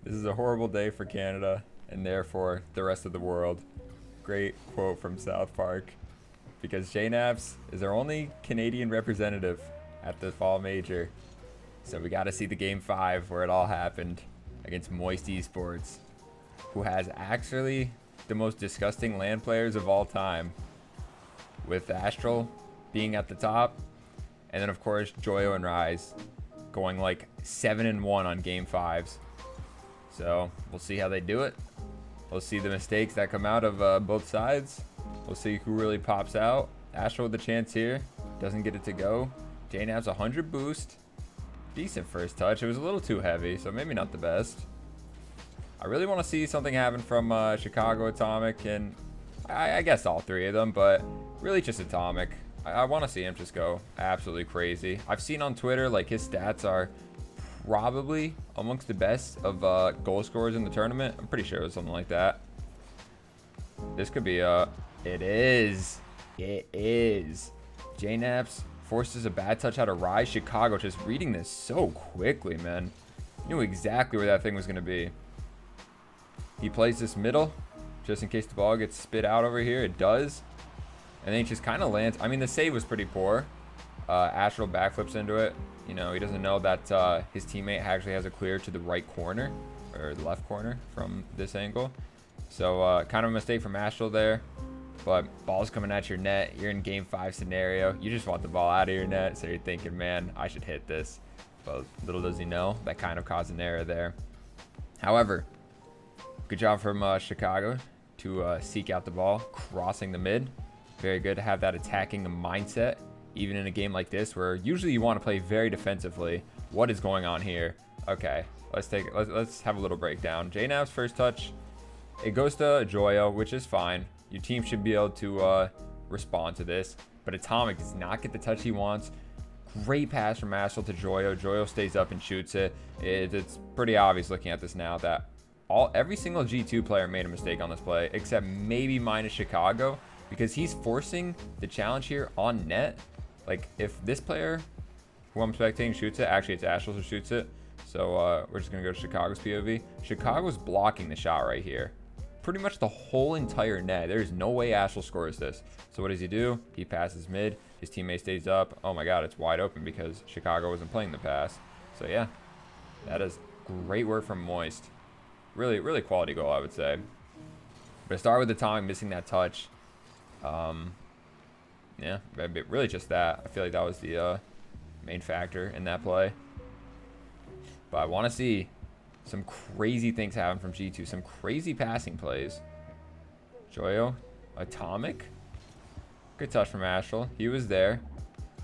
This is a horrible day for Canada and therefore the rest of the world. Great quote from South Park. Because JNaps is our only Canadian representative at the fall major. So we got to see the game 5 where it all happened against Moist Esports, who has actually the most disgusting LAN players of all time, with Aztral being at the top, and then of course Joyo and Rise going like 7-1 on game 5s. So we'll see how they do it. We'll see the mistakes that come out of both sides. We'll see who really pops out. Aztral with a chance here, doesn't get it to go. JNaps 100 boost, decent first touch. It was a little too heavy, so maybe not the best. I really want to see something happen from Chicago, Atomic, and I guess all three of them, but really just Atomic. I want to see him just go absolutely crazy. I've seen on Twitter, like, his stats are probably amongst the best of goal scorers in the tournament. I'm pretty sure it was something like that. This could be it is. It is. JNaps forces a bad touch out of Rise. Chicago just reading this so quickly, man. Knew exactly where that thing was going to be. He plays this middle just in case the ball gets spit out over here. It does. And then he just kind of lands. I mean, the save was pretty poor. Aztral backflips into it. You know, he doesn't know that his teammate actually has a clear to the right corner or the left corner from this angle. So kind of a mistake from Aztral there. But ball's coming at your net. You're in game 5 scenario. You just want the ball out of your net. So you're thinking, man, I should hit this. But little does he know, that kind of caused an error there. However, good job from Chicago to seek out the ball, crossing the mid. Very good to have that attacking mindset, even in a game like this where usually you want to play very defensively. What is going on here? Okay, let's have a little breakdown. JNav's first touch, it goes to Joyo, which is fine. Your team should be able to respond to this, but Atomic does not get the touch he wants. Great pass from Aztral to Joyo. Joyo stays up and shoots it. It's pretty obvious looking at this now that every single G2 player made a mistake on this play, except maybe minus Chicago, because he's forcing the challenge here on net. Like, if this player who I'm spectating shoots it, actually it's Aztral who shoots it, so we're just gonna go to Chicago's POV. Chicago's blocking the shot right here, pretty much the whole entire net. There's no way Aztral scores this. So what does he do? He passes mid, his teammate stays up. Oh my god, it's wide open because Chicago wasn't playing the pass. So yeah, that is great work from Moist. Really, really quality goal, I would say. But I start with Atomic missing that touch. Yeah, really just that. I feel like that was the main factor in that play. But I want to see some crazy things happen from G2. Some crazy passing plays. Joyo, Atomic. Good touch from Aztral. He was there.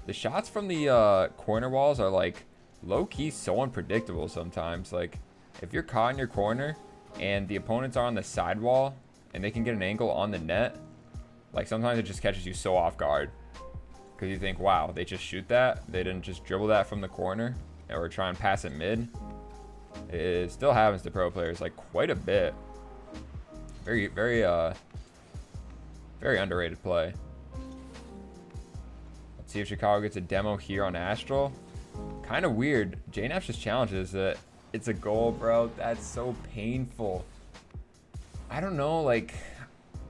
The shots from the corner walls are like low-key so unpredictable sometimes. Like, if you're caught in your corner and the opponents are on the side wall and they can get an angle on the net, like, sometimes it just catches you so off guard because you think, wow, they just shoot that. They didn't just dribble that from the corner or try and pass it mid. It still happens to pro players like quite a bit. Very, very, very underrated play. Let's see if Chicago gets a demo here on Aztral. Kind of weird. JNaps just challenges it. It's a goal, bro. That's so painful. I don't know, like,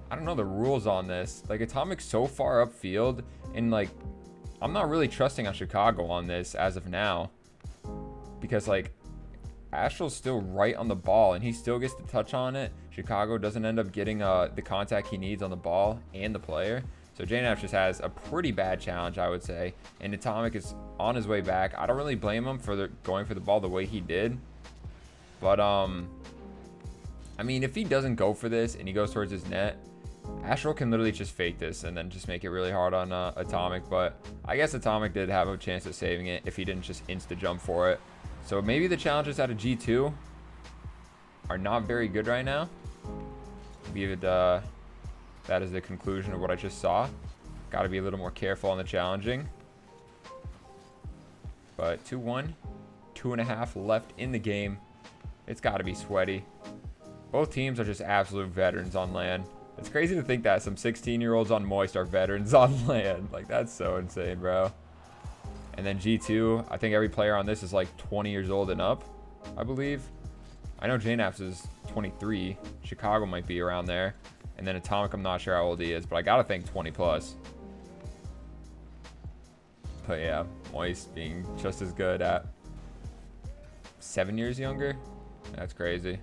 I don't know the rules on this. Like, Atomic's so far upfield, and like, I'm not really trusting on Chicago on this as of now, because like, Astral's still right on the ball and he still gets the touch on it. Chicago doesn't end up getting the contact he needs on the ball and the player. So JNaps just has a pretty bad challenge, I would say, and Atomic is on his way back. I don't really blame him for going for the ball the way he did, but I mean, if he doesn't go for this and he goes towards his net, Aztral can literally just fake this and then just make it really hard on Atomic. But I guess Atomic did have a chance of saving it if he didn't just insta jump for it. So maybe the challenges out of G2 are not very good right now. Leave it, that is the conclusion of what I just saw. Got to be a little more careful on the challenging. But 2-1, 2.5 left in the game. It's got to be sweaty. Both teams are just absolute veterans on LAN. It's crazy to think that some 16-year-olds on Moist are veterans on LAN. Like, that's so insane, bro. And then G2, I think every player on this is like 20 years old and up, I believe. I know JNAPS is 23. Chicago might be around there. And then Atomic, I'm not sure how old he is, but I gotta think 20 plus. But yeah, Moist being just as good at 7 years younger. That's crazy.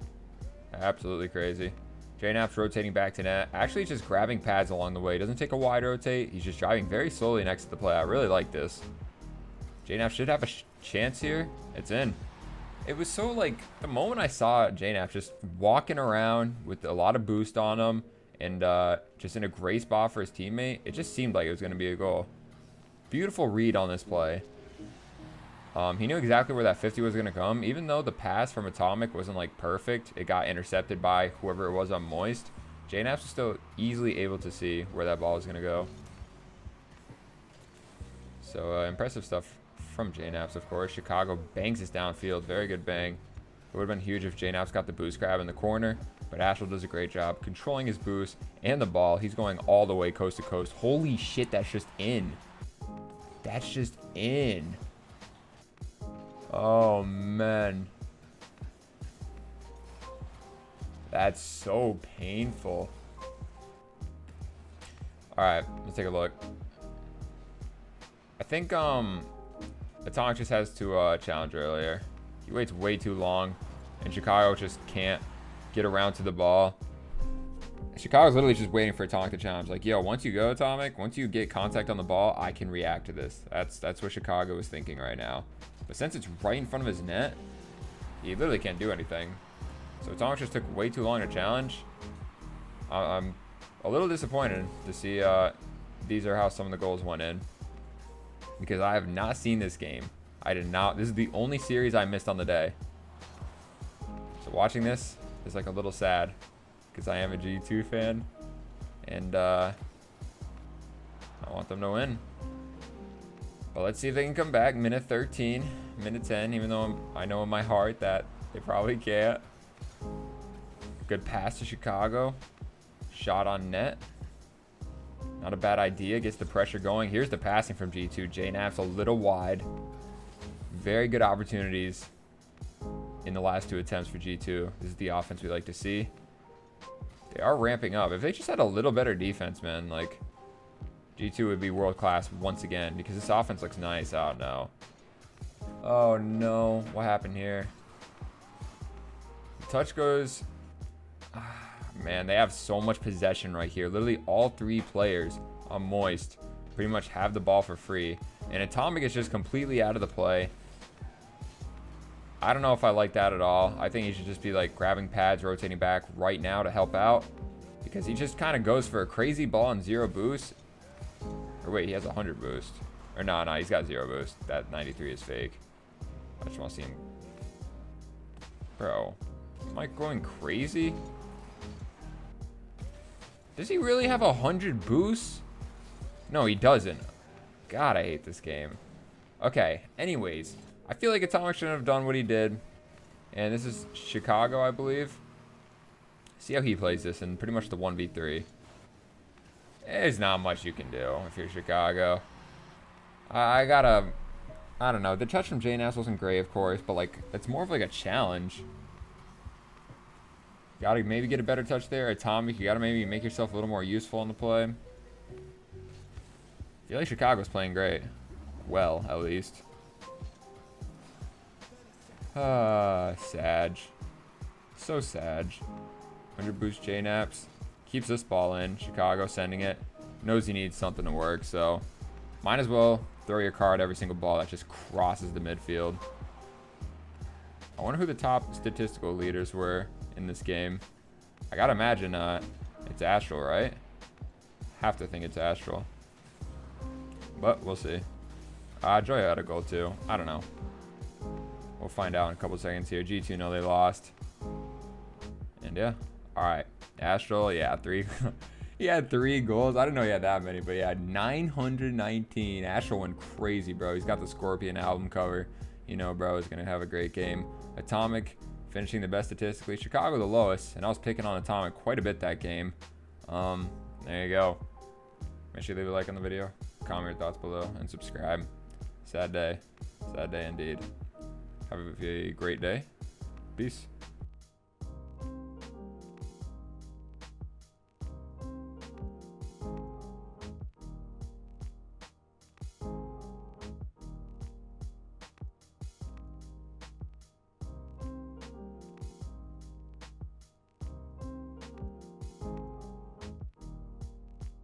Absolutely crazy. JNAP's rotating back to net. Actually just grabbing pads along the way. Doesn't take a wide rotate. He's just driving very slowly next to the play. I really like this. JNAP should have a chance here. It's in. It was so like, the moment I saw JNAP just walking around with a lot of boost on him and just in a great spot for his teammate, it just seemed like it was going to be a goal. Beautiful read on this play. He knew exactly where that 50 was going to come. Even though the pass from Atomic wasn't like perfect, it got intercepted by whoever it was on Moist. JNAP was still easily able to see where that ball was going to go. So impressive stuff from JNAPs, of course. Chicago bangs this downfield. Very good bang. It would have been huge if JNAPs got the boost grab in the corner. But Aztral does a great job controlling his boost and the ball. He's going all the way coast to coast. Holy shit, that's just in. That's just in. Oh, man. That's so painful. Alright, let's take a look. I think Atomic just has to challenge earlier. He waits way too long, and Chicago just can't get around to the ball. Chicago's literally just waiting for Atomic to challenge. Like, yo, once you go, Atomic, once you get contact on the ball, I can react to this. That's what Chicago is thinking right now. But since it's right in front of his net, he literally can't do anything. So Atomic just took way too long to challenge. I'm a little disappointed to see these are how some of the goals went in. Because I have not seen this game. I did not. This is the only series I missed on the day. So watching this is like a little sad. Because I am a G2 fan. And I want them to win. But let's see if they can come back. Minute 13, minute 10. Even though I know in my heart that they probably can't. Good pass to Chicago. Shot on net. Not a bad idea. Gets the pressure going. Here's the passing from G2. JNAP's a little wide. Very good opportunities in the last two attempts for G2. This is the offense we like to see. They are ramping up. If they just had a little better defense, man, like G2 would be world class once again because this offense looks nice. Oh no. Oh no. What happened here? The touch goes. Man, they have so much possession right here. Literally all three players on Moist pretty much have the ball for free. And Atomic is just completely out of the play. I don't know if I like that at all. I think he should just be like grabbing pads, rotating back right now to help out. Because he just kind of goes for a crazy ball and 0 boost. Or wait, he has 100 boost. Or no, he's got 0 boost. That 93 is fake. I just want to see him. Bro, am I going crazy? Does he really have 100 boosts? No, he doesn't. God, I hate this game. Okay, anyways. I feel like Atomic shouldn't have done what he did. And this is Chicago, I believe. See how he plays this in pretty much the 1v3. There's not much you can do if you're Chicago. I don't know. The touch from JNAS wasn't great, of course. But, like, it's more of like a challenge. Gotta maybe get a better touch there. Atomic, you gotta maybe make yourself a little more useful on the play. I feel like Chicago's playing great. Well, at least. Sag. So Sag. 100 boost JNAPs. Keeps this ball in. Chicago sending it. Knows he needs something to work, so might as well throw your card every single ball that just crosses the midfield. I wonder who the top statistical leaders were in this game. I gotta imagine it's Aztral, right? Have to think it's Aztral. But we'll see. Joya had a goal too. I don't know. We'll find out in a couple seconds here. G2 know they lost. And yeah. Alright. Aztral, yeah, 3. He had 3 goals. I didn't know he had that many, but yeah, 919. Aztral went crazy, bro. He's got the Scorpion album cover. You know, bro, is gonna have a great game. Atomic finishing the best statistically. Chicago the lowest, and I was picking on Atomic quite a bit that game. There you go. Make sure you leave a like on the video, comment your thoughts below, and subscribe. Sad day indeed. Have a great day. Peace.